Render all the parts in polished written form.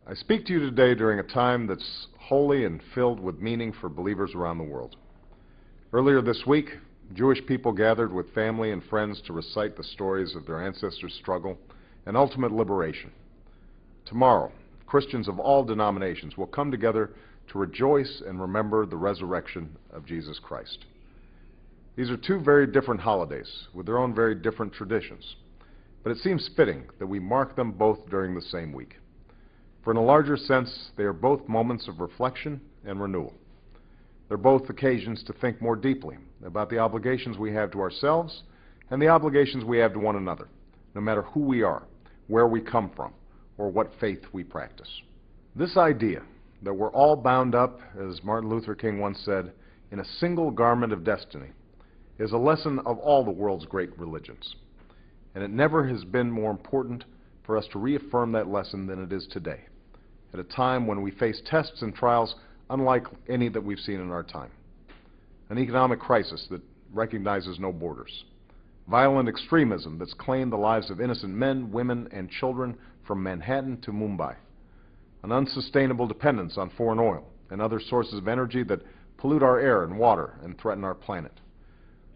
I speak to you today during a time that's holy and filled with meaning for believers around the world. Earlier this week, Jewish people gathered with family and friends to recite the stories of their ancestors' struggle and ultimate liberation. Tomorrow, Christians of all denominations will come together to rejoice and remember the resurrection of Jesus Christ. These are two very different holidays with their own very different traditions, but it seems fitting that we mark them both during the same week. For in a larger sense, they are both moments of reflection and renewal. They're both occasions to think more deeply about the obligations we have to ourselves and the obligations we have to one another, no matter who we are, where we come from, or what faith we practice. This idea that we're all bound up, as Martin Luther King once said, in a single garment of destiny, is a lesson of all the world's great religions. And it never has been more important for us to reaffirm that lesson than it is today, at a time when we face tests and trials unlike any that we've seen in our time. An economic crisis that recognizes no borders. Violent extremism that's claimed the lives of innocent men, women, and children from Manhattan to Mumbai. An unsustainable dependence on foreign oil and other sources of energy that pollute our air and water and threaten our planet.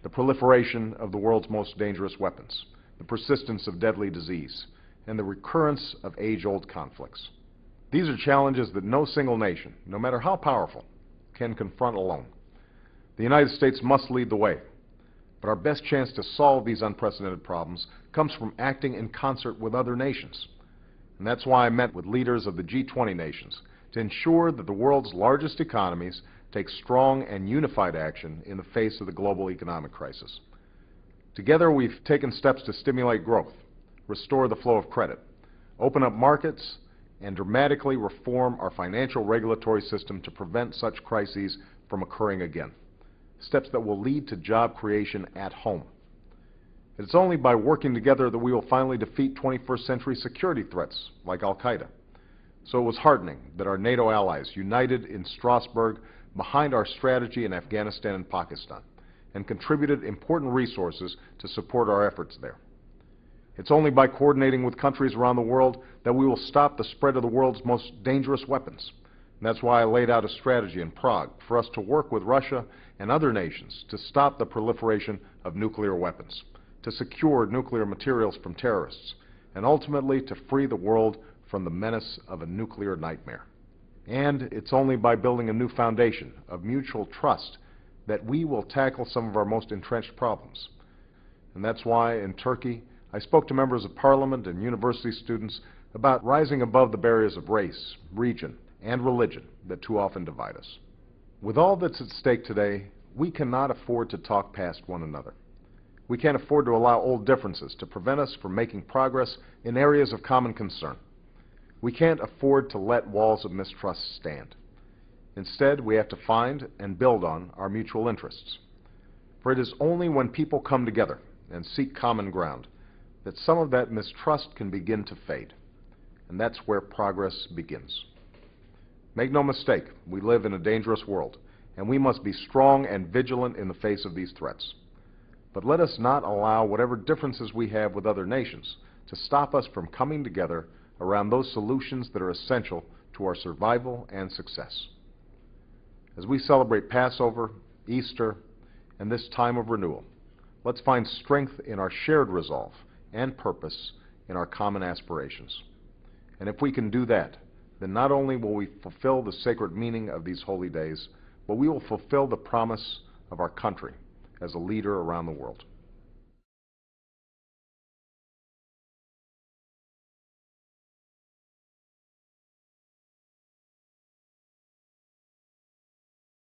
The proliferation of the world's most dangerous weapons, the persistence of deadly disease, and the recurrence of age-old conflicts. These are challenges that no single nation, no matter how powerful, can confront alone. The United States must lead the way, but our best chance to solve these unprecedented problems comes from acting in concert with other nations. And that's why I met with leaders of the G20 nations to ensure that the world's largest economies take strong and unified action in the face of the global economic crisis. Together, we've taken steps to stimulate growth, restore the flow of credit, open up markets, and dramatically reform our financial regulatory system to prevent such crises from occurring again. Steps that will lead to job creation at home. It's only by working together that we will finally defeat 21st century security threats like Al-Qaeda. So it was heartening that our NATO allies united in Strasbourg behind our strategy in Afghanistan and Pakistan and contributed important resources to support our efforts there. It's only by coordinating with countries around the world that we will stop the spread of the world's most dangerous weapons. And that's why I laid out a strategy in Prague for us to work with Russia and other nations to stop the proliferation of nuclear weapons, to secure nuclear materials from terrorists, and ultimately to free the world from the menace of a nuclear nightmare. And it's only by building a new foundation of mutual trust that we will tackle some of our most entrenched problems. And that's why in Turkey, I spoke to members of parliament and university students about rising above the barriers of race, region, and religion that too often divide us. With all that's at stake today, we cannot afford to talk past one another. We can't afford to allow old differences to prevent us from making progress in areas of common concern. We can't afford to let walls of mistrust stand. Instead, we have to find and build on our mutual interests. For it is only when people come together and seek common ground that some of that mistrust can begin to fade. And that's where progress begins. Make no mistake, we live in a dangerous world, and we must be strong and vigilant in the face of these threats. But let us not allow whatever differences we have with other nations to stop us from coming together around those solutions that are essential to our survival and success. As we celebrate Passover, Easter, and this time of renewal, let's find strength in our shared resolve and purpose in our common aspirations. And if we can do that, then not only will we fulfill the sacred meaning of these holy days, but we will fulfill the promise of our country as a leader around the world.